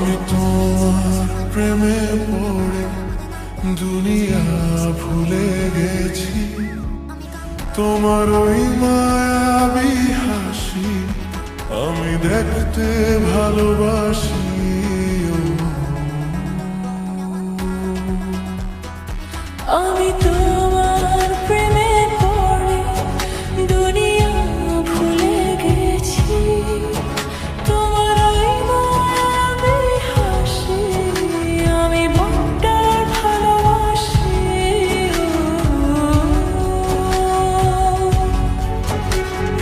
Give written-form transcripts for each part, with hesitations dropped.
আমি তোমার প্রেমে পড়ে দুনিয়া ভুলে গেছি। তোমার ওই মায়াবী হাসি আমি দেখতে ভালোবাসি। আমি তোমার প্রেমে পড়ে দুনিয়া ভুলে গেছি। তোমার ওই মায়াবী হাসি আমি বড্ড ভালোবাসি।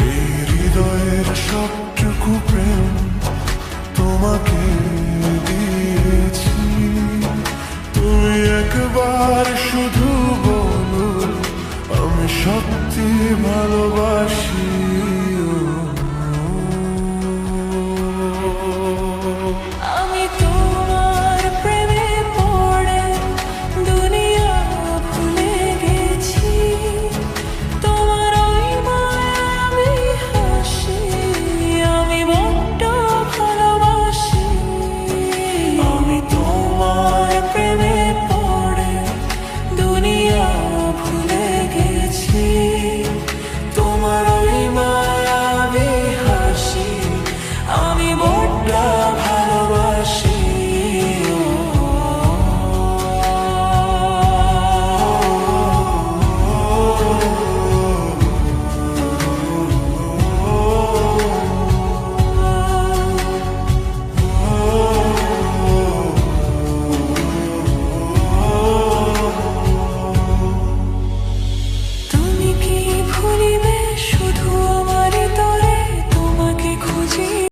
এই হৃদয়ের সবটুকু প্রেম তোমাকে দিয়েছি। তুমি একবার শুধু বলো আমি সত্যি ভালোবাসি।